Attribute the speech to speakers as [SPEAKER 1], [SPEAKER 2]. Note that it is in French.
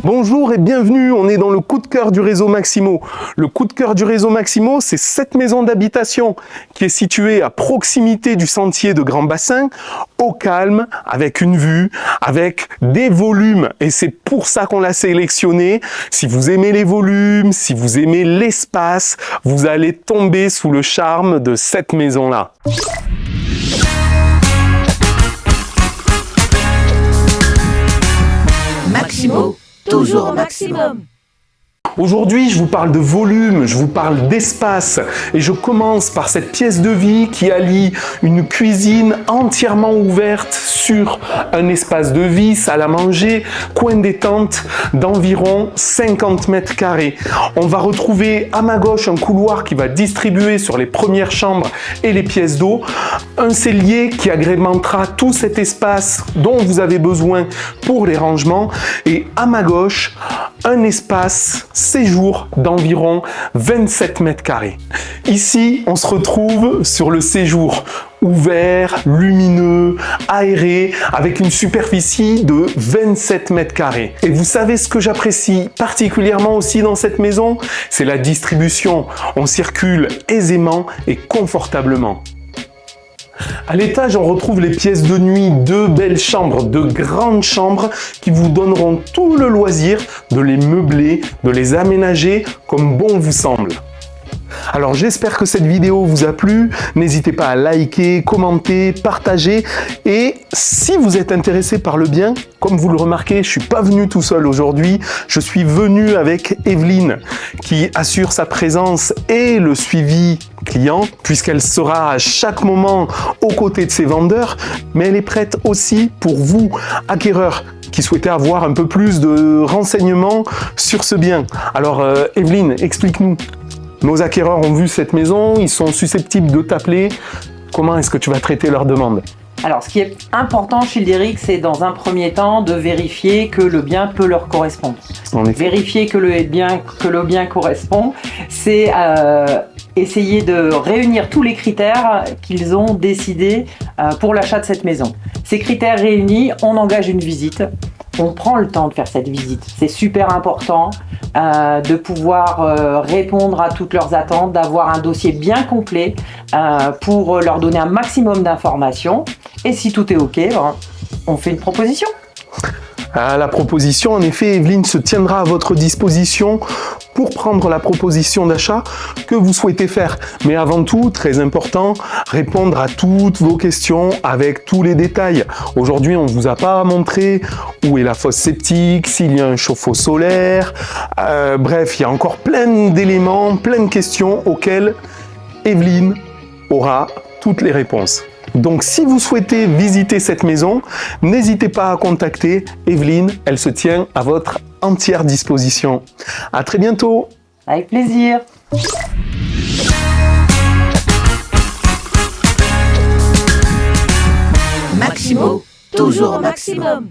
[SPEAKER 1] Bonjour et bienvenue, on est dans le coup de cœur du réseau Maximo. Le coup de cœur du réseau Maximo, c'est cette maison d'habitation qui est située à proximité du sentier de Grand Bassin, au calme, avec une vue, avec des volumes. Et c'est pour ça qu'on l'a sélectionnée. Si vous aimez les volumes, si vous aimez l'espace, vous allez tomber sous le charme de cette maison-là.
[SPEAKER 2] Maximo, toujours au maximum.
[SPEAKER 1] Aujourd'hui, je vous parle de volume, je vous parle d'espace et je commence par cette pièce de vie qui allie une cuisine entièrement ouverte sur un espace de vie, salle à manger, coin détente d'environ 50 mètres carrés. On va retrouver à ma gauche un couloir qui va distribuer sur les premières chambres et les pièces d'eau, un cellier qui agrémentera tout cet espace dont vous avez besoin pour les rangements et à ma gauche, un espace séjour d'environ 27 mètres carrés. Ici, on se retrouve sur le séjour ouvert, lumineux, aéré, avec une superficie de 27 mètres carrés. Et vous savez ce que j'apprécie particulièrement aussi dans cette maison? C'est la distribution. On circule aisément et confortablement. À l'étage, on retrouve les pièces de nuit, deux belles chambres, deux grandes chambres qui vous donneront tout le loisir de les meubler, de les aménager comme bon vous semble. Alors j'espère que cette vidéo vous a plu, n'hésitez pas à liker, commenter, partager et si vous êtes intéressé par le bien, comme vous le remarquez, je ne suis pas venu tout seul aujourd'hui, je suis venu avec Evelyne qui assure sa présence et le suivi client puisqu'elle sera à chaque moment aux côtés de ses vendeurs, mais elle est prête aussi pour vous, acquéreurs, qui souhaitez avoir un peu plus de renseignements sur ce bien. Alors Evelyne, explique-nous. Nos acquéreurs ont vu cette maison, ils sont susceptibles de t'appeler. Comment est-ce que tu vas traiter leurs demandes?
[SPEAKER 3] Alors, ce qui est important chez Childéric, c'est dans un premier temps de vérifier que le bien peut leur correspondre. Vérifier que le bien correspond, c'est essayer de réunir tous les critères qu'ils ont décidés pour l'achat de cette maison. Ces critères réunis, on engage une visite. On prend le temps de faire cette visite. C'est super important de pouvoir répondre à toutes leurs attentes, d'avoir un dossier bien complet pour leur donner un maximum d'informations. Et si tout est OK, on fait une proposition.
[SPEAKER 1] La proposition, en effet, Evelyne se tiendra à votre disposition pour prendre la proposition d'achat que vous souhaitez faire. Mais avant tout, très important, répondre à toutes vos questions avec tous les détails. Aujourd'hui, on ne vous a pas montré où est la fosse septique, s'il y a un chauffe-eau solaire. Bref, il y a encore plein d'éléments, plein de questions auxquelles Evelyne aura toutes les réponses. Donc si vous souhaitez visiter cette maison, n'hésitez pas à contacter Evelyne, elle se tient à votre entière disposition. À très bientôt.
[SPEAKER 3] Avec plaisir.
[SPEAKER 2] Maximo, toujours au maximum.